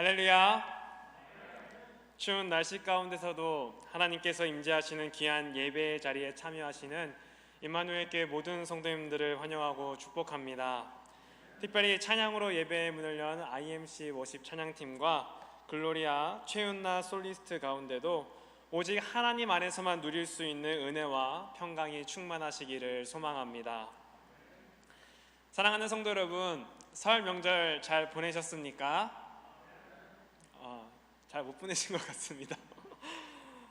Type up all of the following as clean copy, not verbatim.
할렐루야. 추운 날씨 가운데서도 하나님께서 임재하시는 귀한 예배 자리에 참여하시는 임마누엘 교회 모든 성도님들을 환영하고 축복합니다. 특별히 찬양으로 예배의 문을 연 IMC 워십 찬양팀과 글로리아 최윤나 솔리스트 가운데도 오직 하나님 안에서만 누릴 수 있는 은혜와 평강이 충만하시기를 소망합니다. 사랑하는 성도 여러분, 설 명절 잘 보내셨습니까? 잘 못 보내신 것 같습니다.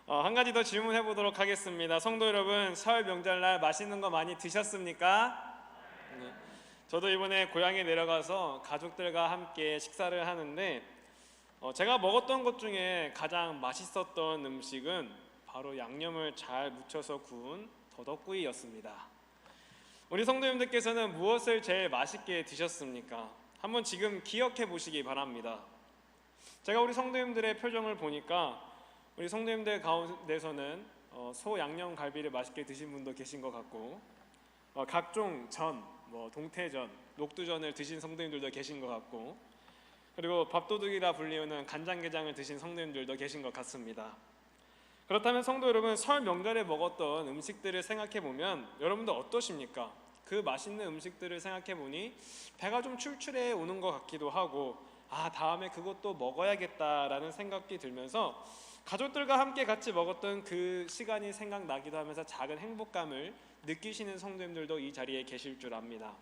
한 가지 더 질문해 보도록 하겠습니다. 성도 여러분, 설 명절날 맛있는 거 많이 드셨습니까? 네. 저도 이번에 고향에 내려가서 가족들과 함께 식사를 하는데 제가 먹었던 것 중에 가장 맛있었던 음식은 바로 양념을 잘 묻혀서 구운 더덕구이였습니다. 우리 성도님들께서는 무엇을 제일 맛있게 드셨습니까? 한번 지금 기억해 보시기 바랍니다. 제가 우리 성도님들의 표정을 보니까 우리 성도님들 가운데서는 소 양념 갈비를 맛있게 드신 분도 계신 것 같고 각종 전, 동태전, 녹두전을 드신 성도님들도 계신 것 같고 그리고 밥도둑이라 불리우는 간장게장을 드신 성도님들도 계신 것 같습니다. 그렇다면 성도 여러분, 설 명절에 먹었던 음식들을 생각해 보면 여러분들 어떠십니까? 그 맛있는 음식들을 생각해 보니 배가 좀 출출해 오는 것 같기도 하고 다음에 그것도 먹어야겠다라는 생각이 들면서 가족들과 함께 같이 먹었던 그 시간이 생각나기도 하면서 작은 행복감을 느끼시는 성도님들도 이 자리에 계실 줄 압니다.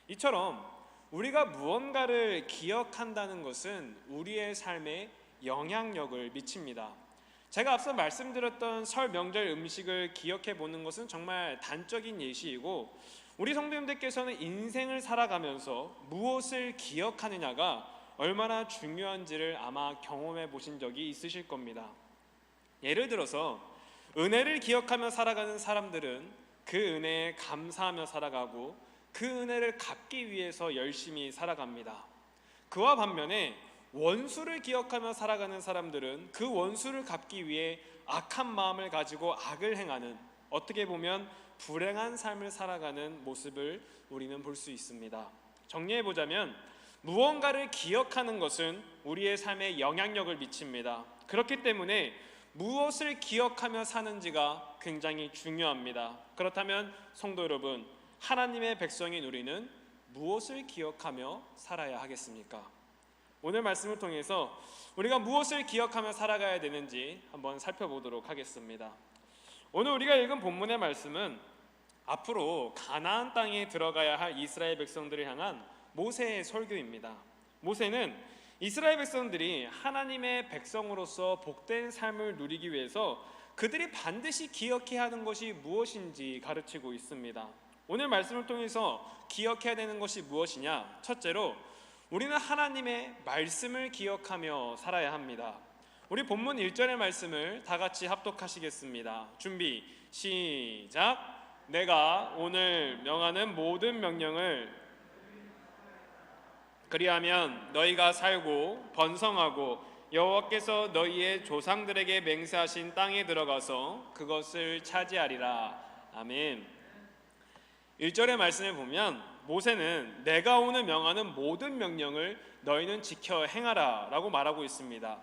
이처럼 우리가 무언가를 기억한다는 것은 우리의 삶에 영향력을 미칩니다. 제가 앞서 말씀드렸던 설 명절 음식을 기억해 보는 것은 정말 단적인 예시이고 우리 성도님들께서는 인생을 살아가면서 무엇을 기억하느냐가 얼마나 중요한지를 아마 경험해 보신 적이 있으실 겁니다. 예를 들어서 은혜를 기억하며 살아가는 사람들은 그 은혜에 감사하며 살아가고 그 은혜를 갚기 위해서 열심히 살아갑니다. 그와 반면에 원수를 기억하며 살아가는 사람들은 그 원수를 갚기 위해 악한 마음을 가지고 악을 행하는, 어떻게 보면 불행한 삶을 살아가는 모습을 우리는 볼 수 있습니다. 정리해보자면 무언가를 기억하는 것은 우리의 삶에 영향력을 미칩니다. 그렇기 때문에 무엇을 기억하며 사는지가 굉장히 중요합니다. 그렇다면 성도 여러분, 하나님의 백성인 우리는 무엇을 기억하며 살아야 하겠습니까? 오늘 말씀을 통해서 우리가 무엇을 기억하며 살아가야 되는지 한번 살펴보도록 하겠습니다. 오늘 우리가 읽은 본문의 말씀은 앞으로 가나안 땅에 들어가야 할 이스라엘 백성들을 향한 모세의 설교입니다. 모세는 이스라엘 백성들이 하나님의 백성으로서 복된 삶을 누리기 위해서 그들이 반드시 기억해야 하는 것이 무엇인지 가르치고 있습니다. 오늘 말씀을 통해서 기억해야 되는 것이 무엇이냐? 첫째로 우리는 하나님의 말씀을 기억하며 살아야 합니다. 우리 본문 1절의 말씀을 다 같이 합독하시겠습니다. 준비, 시작! 내가 오늘 명하는 모든 명령을 그리하면 너희가 살고 번성하고 여호와께서 너희의 조상들에게 맹세하신 땅에 들어가서 그것을 차지하리라. 아멘. 1절의 말씀을 보면 모세는 내가 오늘 명하는 모든 명령을 너희는 지켜 행하라 라고 말하고 있습니다.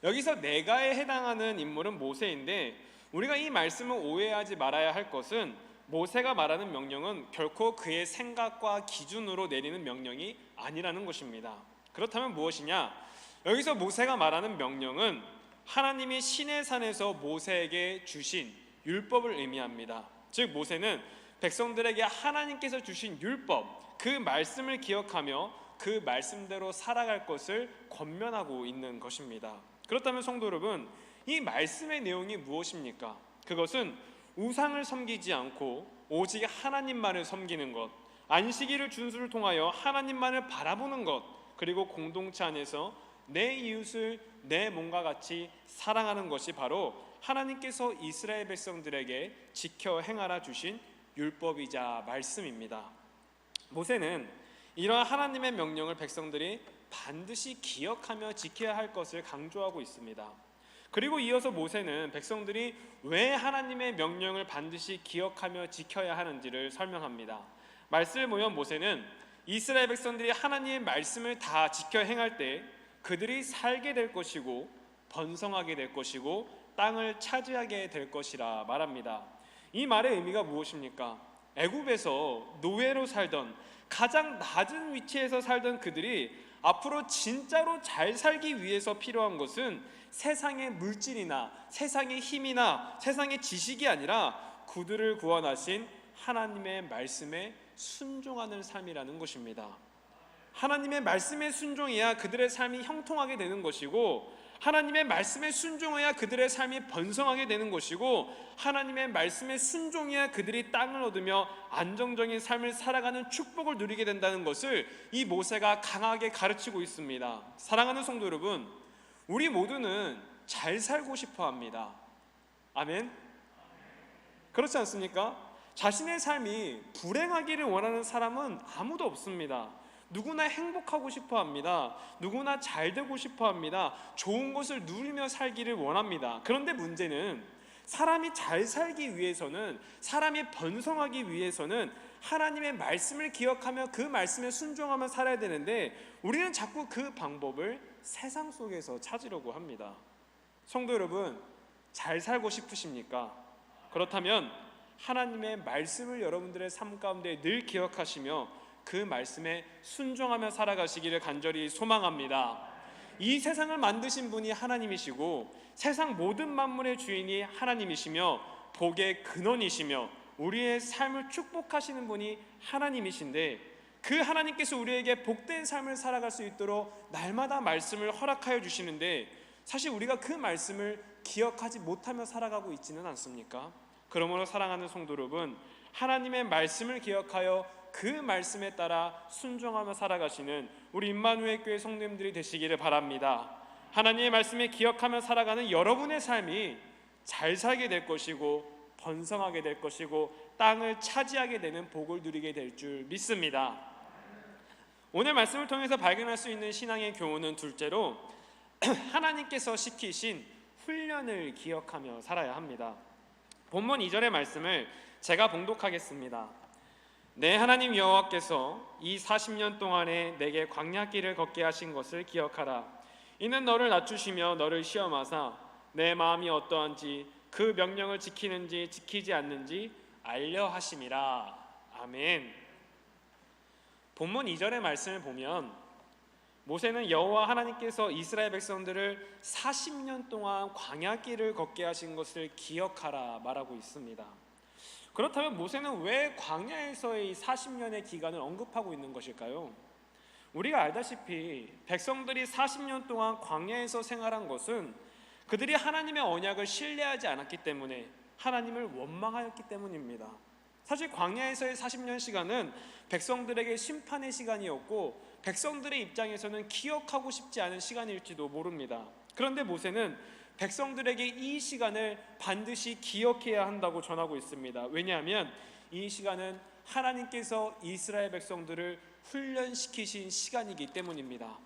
여기서 내가에 해당하는 인물은 모세인데 우리가 이 말씀을 오해하지 말아야 할 것은 모세가 말하는 명령은 결코 그의 생각과 기준으로 내리는 명령이 아니라는 것입니다. 그렇다면 무엇이냐? 여기서 모세가 말하는 명령은 하나님이 시내산에서 모세에게 주신 율법을 의미합니다. 즉 모세는 백성들에게 하나님께서 주신 율법, 그 말씀을 기억하며 그 말씀대로 살아갈 것을 권면하고 있는 것입니다. 그렇다면 성도 여러분, 이 말씀의 내용이 무엇입니까? 그것은 우상을 섬기지 않고 오직 하나님만을 섬기는 것, 안식일을 준수를 통하여 하나님만을 바라보는 것, 그리고 공동체 안에서 내 이웃을 내 몸과 같이 사랑하는 것이 바로 하나님께서 이스라엘 백성들에게 지켜 행하라 주신 율법이자 말씀입니다. 모세는 이러한 하나님의 명령을 백성들이 반드시 기억하며 지켜야 할 것을 강조하고 있습니다. 그리고 이어서 모세는 백성들이 왜 하나님의 명령을 반드시 기억하며 지켜야 하는지를 설명합니다. 말씀을 보면 모세는 이스라엘 백성들이 하나님의 말씀을 다 지켜 행할 때 그들이 살게 될 것이고 번성하게 될 것이고 땅을 차지하게 될 것이라 말합니다. 이 말의 의미가 무엇입니까? 애굽에서 노예로 살던, 가장 낮은 위치에서 살던 그들이 앞으로 진짜로 잘 살기 위해서 필요한 것은 세상의 물질이나 세상의 힘이나 세상의 지식이 아니라 그들을 구원하신 하나님의 말씀에 순종하는 삶이라는 것입니다. 하나님의 말씀에 순종해야 그들의 삶이 형통하게 되는 것이고, 하나님의 말씀에 순종해야 그들의 삶이 번성하게 되는 것이고, 하나님의 말씀에 순종해야 그들이 땅을 얻으며 안정적인 삶을 살아가는 축복을 누리게 된다는 것을 이 모세가 강하게 가르치고 있습니다. 사랑하는 성도 여러분, 우리 모두는 잘 살고 싶어 합니다. 아멘? 그렇지 않습니까? 자신의 삶이 불행하기를 원하는 사람은 아무도 없습니다. 누구나 행복하고 싶어 합니다. 누구나 잘 되고 싶어 합니다. 좋은 것을 누리며 살기를 원합니다. 그런데 문제는 사람이 잘 살기 위해서는, 사람이 번성하기 위해서는 하나님의 말씀을 기억하며 그 말씀에 순종하며 살아야 되는데, 우리는 자꾸 그 방법을 세상 속에서 찾으려고 합니다. 성도 여러분, 잘 살고 싶으십니까? 그렇다면 하나님의 말씀을 여러분들의 삶 가운데 늘 기억하시며 그 말씀에 순종하며 살아가시기를 간절히 소망합니다. 이 세상을 만드신 분이 하나님이시고 세상 모든 만물의 주인이 하나님이시며 복의 근원이시며 우리의 삶을 축복하시는 분이 하나님이신데, 그 하나님께서 우리에게 복된 삶을 살아갈 수 있도록 날마다 말씀을 허락하여 주시는데, 사실 우리가 그 말씀을 기억하지 못하며 살아가고 있지는 않습니까? 그러므로 사랑하는 성도 여러분, 하나님의 말씀을 기억하여 그 말씀에 따라 순종하며 살아가시는 우리 임마누엘 교회 성도님들이 되시기를 바랍니다. 하나님의 말씀에 기억하며 살아가는 여러분의 삶이 잘 살게 될 것이고 번성하게 될 것이고 땅을 차지하게 되는 복을 누리게 될 줄 믿습니다. 오늘 말씀을 통해서 발견할 수 있는 신앙의 교훈은 둘째로 하나님께서 시키신 훈련을 기억하며 살아야 합니다. 본문 2절의 말씀을 제가 봉독하겠습니다. 내 하나님 여호와께서 이 40년 동안에 내게 광야길을 걷게 하신 것을 기억하라. 이는 너를 낮추시며 너를 시험하사 내 마음이 어떠한지 그 명령을 지키는지 지키지 않는지 알려 하심이라. 아멘. 본문 2절의 말씀을 보면 모세는 여호와 하나님께서 이스라엘 백성들을 40년 동안 광야길을 걷게 하신 것을 기억하라 말하고 있습니다. 그렇다면 모세는 왜 광야에서의 이 40년의 기간을 언급하고 있는 것일까요? 우리가 알다시피 백성들이 40년 동안 광야에서 생활한 것은 그들이 하나님의 언약을 신뢰하지 않았기 때문에, 하나님을 원망하였기 때문입니다. 사실 광야에서의 40년 시간은 백성들에게 심판의 시간이었고 백성들의 입장에서는 기억하고 싶지 않은 시간일지도 모릅니다. 그런데 모세는 백성들에게 이 시간을 반드시 기억해야 한다고 전하고 있습니다. 왜냐하면 이 시간은 하나님께서 이스라엘 백성들을 훈련시키신 시간이기 때문입니다.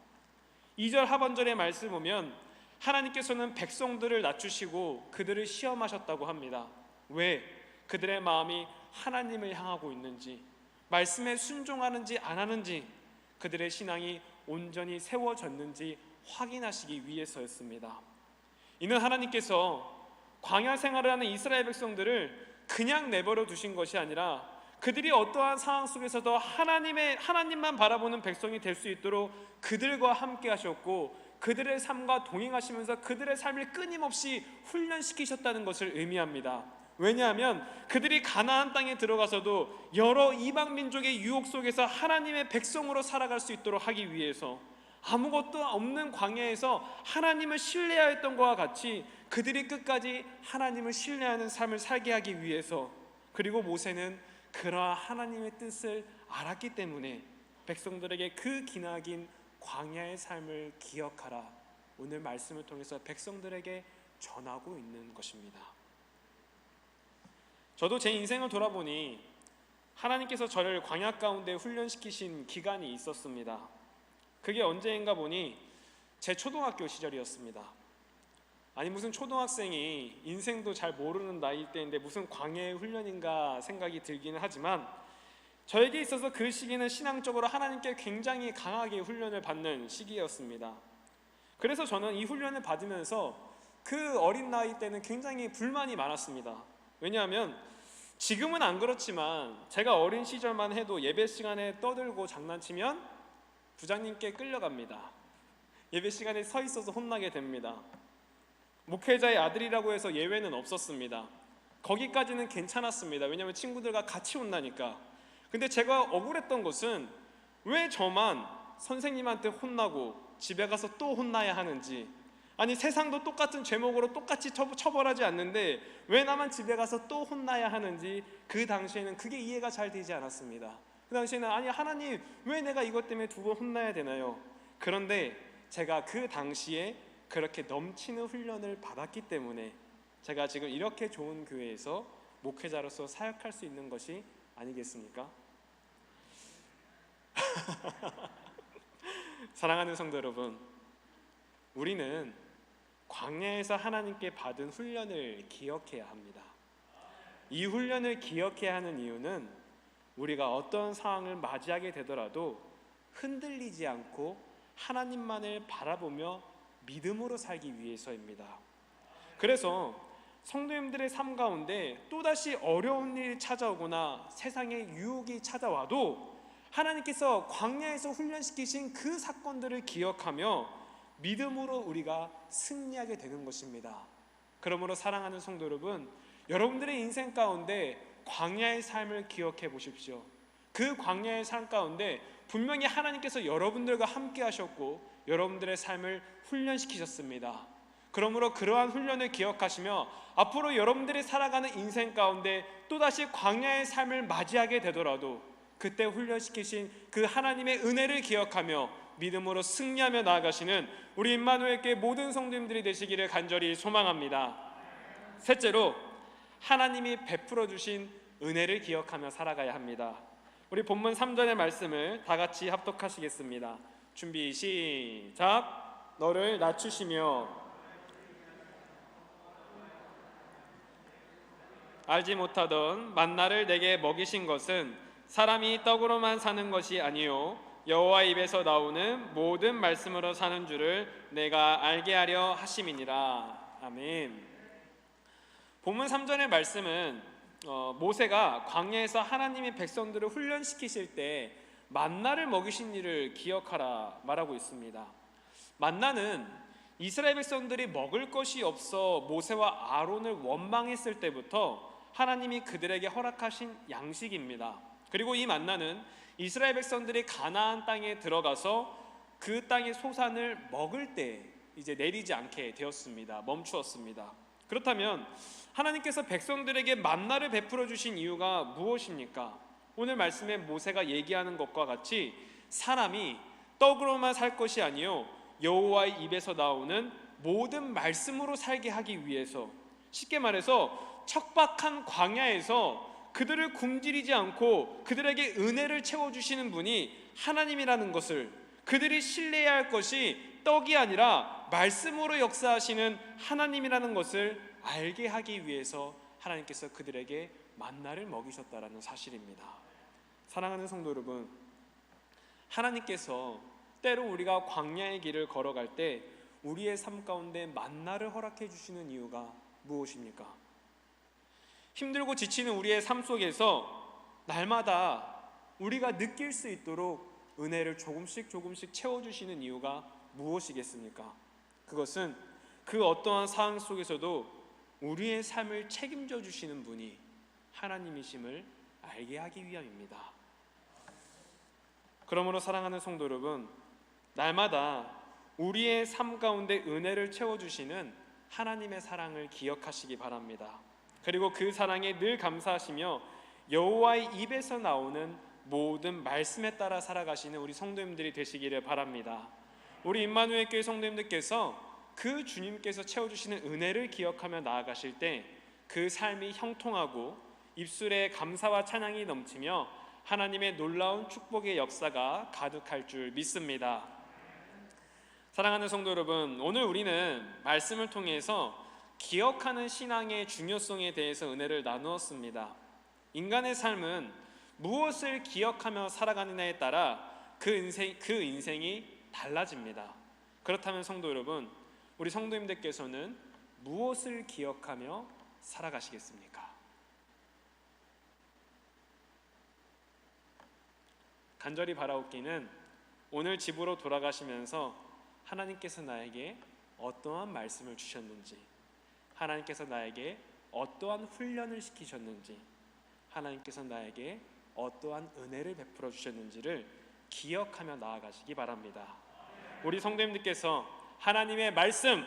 2절 하반절의 말씀 보면 하나님께서는 백성들을 낮추시고 그들을 시험하셨다고 합니다. 왜? 그들의 마음이 하나님을 향하고 있는지, 말씀에 순종하는지 안 하는지, 그들의 신앙이 온전히 세워졌는지 확인하시기 위해서였습니다. 이는 하나님께서 광야 생활을 하는 이스라엘 백성들을 그냥 내버려 두신 것이 아니라 그들이 어떠한 상황 속에서도 하나님만 바라보는 백성이 될 수 있도록 그들과 함께 하셨고 그들의 삶과 동행하시면서 그들의 삶을 끊임없이 훈련시키셨다는 것을 의미합니다. 왜냐하면 그들이 가나안 땅에 들어가서도 여러 이방 민족의 유혹 속에서 하나님의 백성으로 살아갈 수 있도록 하기 위해서, 아무것도 없는 광야에서 하나님을 신뢰하였던 것과 같이 그들이 끝까지 하나님을 신뢰하는 삶을 살게 하기 위해서, 그리고 모세는 그러한 하나님의 뜻을 알았기 때문에 백성들에게 그 기나긴 광야의 삶을 기억하라, 오늘 말씀을 통해서 백성들에게 전하고 있는 것입니다. 저도 제 인생을 돌아보니 하나님께서 저를 광야 가운데 훈련시키신 기간이 있었습니다. 그게 언제인가 보니 제 초등학교 시절이었습니다. 아니 무슨 초등학생이 인생도 잘 모르는 나이 때인데 무슨 광야의 훈련인가 생각이 들기는 하지만, 저에게 있어서 그 시기는 신앙적으로 하나님께 굉장히 강하게 훈련을 받는 시기였습니다. 그래서 저는 이 훈련을 받으면서 그 어린 나이 때는 굉장히 불만이 많았습니다. 왜냐하면 지금은 안 그렇지만 제가 어린 시절만 해도 예배 시간에 떠들고 장난치면 부장님께 끌려갑니다. 예배 시간에 서 있어서 혼나게 됩니다. 목회자의 아들이라고 해서 예외는 없었습니다. 거기까지는 괜찮았습니다. 왜냐하면 친구들과 같이 혼나니까. 근데 제가 억울했던 것은 왜 저만 선생님한테 혼나고 집에 가서 또 혼나야 하는지, 아니 세상도 똑같은 제목으로 똑같이 처벌하지 않는데 왜 나만 집에 가서 또 혼나야 하는지 그 당시에는 그게 이해가 잘 되지 않았습니다. 그 당시에는 아니 하나님 왜 내가 이것 때문에 두 번 혼나야 되나요? 그런데 제가 그 당시에 그렇게 넘치는 훈련을 받았기 때문에 제가 지금 이렇게 좋은 교회에서 목회자로서 사역할 수 있는 것이 아니겠습니까? 사랑하는 성도 여러분, 우리는 광야에서 하나님께 받은 훈련을 기억해야 합니다. 이 훈련을 기억해야 하는 이유는 우리가 어떤 상황을 맞이하게 되더라도 흔들리지 않고 하나님만을 바라보며 믿음으로 살기 위해서입니다. 그래서 성도님들의 삶 가운데 또다시 어려운 일이 찾아오거나 세상의 유혹이 찾아와도 하나님께서 광야에서 훈련시키신 그 사건들을 기억하며 믿음으로 우리가 승리하게 되는 것입니다. 그러므로 사랑하는 성도 여러분, 여러분들의 인생 가운데 광야의 삶을 기억해 보십시오. 그 광야의 삶 가운데 분명히 하나님께서 여러분들과 함께 하셨고 여러분들의 삶을 훈련시키셨습니다. 그러므로 그러한 훈련을 기억하시며 앞으로 여러분들이 살아가는 인생 가운데 또다시 광야의 삶을 맞이하게 되더라도 그때 훈련시키신 그 하나님의 은혜를 기억하며 믿음으로 승리하며 나아가시는 우리 임마누엘 교회 모든 성도님들이 되시기를 간절히 소망합니다. 셋째로, 하나님이 베풀어 주신 은혜를 기억하며 살아가야 합니다. 우리 본문 3절의 말씀을 다 같이 합독하시겠습니다. 준비 시작. 너를 낮추시며 알지 못하던 만나를 내게 먹이신 것은 사람이 떡으로만 사는 것이 아니요 여호와 입에서 나오는 모든 말씀으로 사는 줄을 내가 알게 하려 하심이니라. 아멘. 본문 3절의 말씀은 모세가 광야에서 하나님의 백성들을 훈련시키실 때 만나를 먹이신 일을 기억하라 말하고 있습니다. 만나는 이스라엘 백성들이 먹을 것이 없어 모세와 아론을 원망했을 때부터 하나님이 그들에게 허락하신 양식입니다. 그리고 이 만나는 이스라엘 백성들이 가나안 땅에 들어가서 그 땅의 소산을 먹을 때 이제 내리지 않게 되었습니다. 멈추었습니다. 그렇다면 하나님께서 백성들에게 만나를 베풀어 주신 이유가 무엇입니까? 오늘 말씀에 모세가 얘기하는 것과 같이 사람이 떡으로만 살 것이 아니요 여호와의 입에서 나오는 모든 말씀으로 살게 하기 위해서, 쉽게 말해서 척박한 광야에서 그들을 굶주리지 않고 그들에게 은혜를 채워주시는 분이 하나님이라는 것을, 그들이 신뢰해야 할 것이 떡이 아니라 말씀으로 역사하시는 하나님이라는 것을 알게 하기 위해서 하나님께서 그들에게 만나를 먹이셨다라는 사실입니다. 사랑하는 성도 여러분, 하나님께서 때로 우리가 광야의 길을 걸어갈 때 우리의 삶 가운데 만나를 허락해 주시는 이유가 무엇입니까? 힘들고 지치는 우리의 삶 속에서 날마다 우리가 느낄 수 있도록 은혜를 조금씩 채워주시는 이유가 무엇이겠습니까? 그것은 그 어떠한 상황 속에서도 우리의 삶을 책임져 주시는 분이 하나님이심을 알게 하기 위함입니다. 그러므로 사랑하는 성도 여러분, 날마다 우리의 삶 가운데 은혜를 채워주시는 하나님의 사랑을 기억하시기 바랍니다. 그리고 그 사랑에 늘 감사하시며 여호와의 입에서 나오는 모든 말씀에 따라 살아가시는 우리 성도님들이 되시기를 바랍니다. 우리 임마누엘 교회 성도님들께서 그 주님께서 채워주시는 은혜를 기억하며 나아가실 때 그 삶이 형통하고 입술에 감사와 찬양이 넘치며 하나님의 놀라운 축복의 역사가 가득할 줄 믿습니다. 사랑하는 성도 여러분, 오늘 우리는 말씀을 통해서 기억하는 신앙의 중요성에 대해서 은혜를 나누었습니다. 인간의 삶은 무엇을 기억하며 살아가느냐에 따라 그 인생이 달라집니다. 그렇다면 성도 여러분, 우리 성도님들께서는 무엇을 기억하며 살아가시겠습니까? 간절히 바라옵기는 오늘 집으로 돌아가시면서 하나님께서 나에게 어떠한 말씀을 주셨는지, 하나님께서 나에게 어떠한 훈련을 시키셨는지, 하나님께서 나에게 어떠한 은혜를 베풀어 주셨는지를 기억하며 나아가시기 바랍니다. 우리 성도님들께서 하나님의 말씀,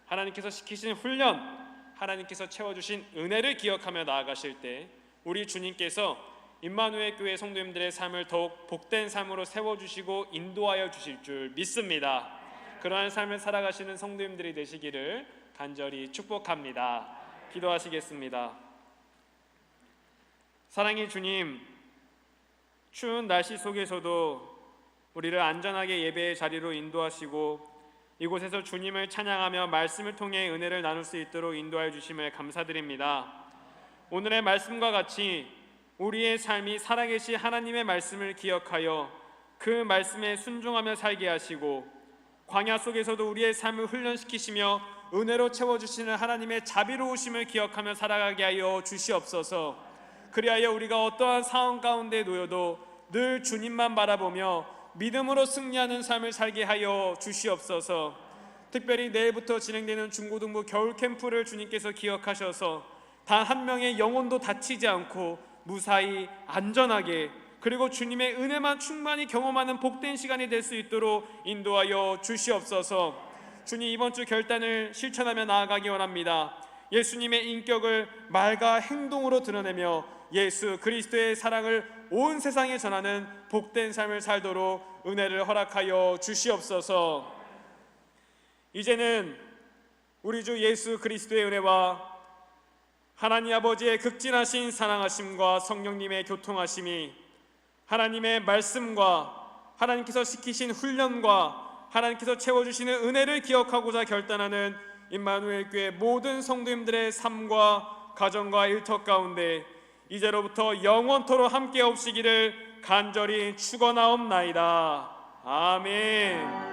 하나님께서 시키신 훈련, 하나님께서 채워주신 은혜를 기억하며 나아가실 때 우리 주님께서 임마누엘 교회 성도님들의 삶을 더욱 복된 삶으로 세워주시고 인도하여 주실 줄 믿습니다. 그러한 삶을 살아가시는 성도님들이 되시기를 간절히 축복합니다. 기도하시겠습니다. 사랑의 주님, 추운 날씨 속에서도 우리를 안전하게 예배의 자리로 인도하시고 이곳에서 주님을 찬양하며 말씀을 통해 은혜를 나눌 수 있도록 인도하여 주심을 감사드립니다. 오늘의 말씀과 같이 우리의 삶이 살아계신 하나님의 말씀을 기억하여 그 말씀에 순종하며 살게 하시고 광야 속에서도 우리의 삶을 훈련시키시며 은혜로 채워주시는 하나님의 자비로우심을 기억하며 살아가게 하여 주시옵소서. 그리하여 우리가 어떠한 상황 가운데 놓여도 늘 주님만 바라보며 믿음으로 승리하는 삶을 살게 하여 주시옵소서. 특별히 내일부터 진행되는 중고등부 겨울 캠프를 주님께서 기억하셔서 단 한 명의 영혼도 다치지 않고 무사히 안전하게, 그리고 주님의 은혜만 충만히 경험하는 복된 시간이 될 수 있도록 인도하여 주시옵소서. 주님, 이번 주 결단을 실천하며 나아가기 원합니다. 예수님의 인격을 말과 행동으로 드러내며 예수 그리스도의 사랑을 온 세상에 전하는 복된 삶을 살도록 은혜를 허락하여 주시옵소서. 이제는 우리 주 예수 그리스도의 은혜와 하나님 아버지의 극진하신 사랑하심과 성령님의 교통하심이, 하나님의 말씀과 하나님께서 시키신 훈련과 하나님께서 채워주시는 은혜를 기억하고자 결단하는 임마누엘 교회 모든 성도님들의 삶과 가정과 일터 가운데 이제로부터 영원토록 함께 없으시기를 간절히 축원하옵나이다. 아멘.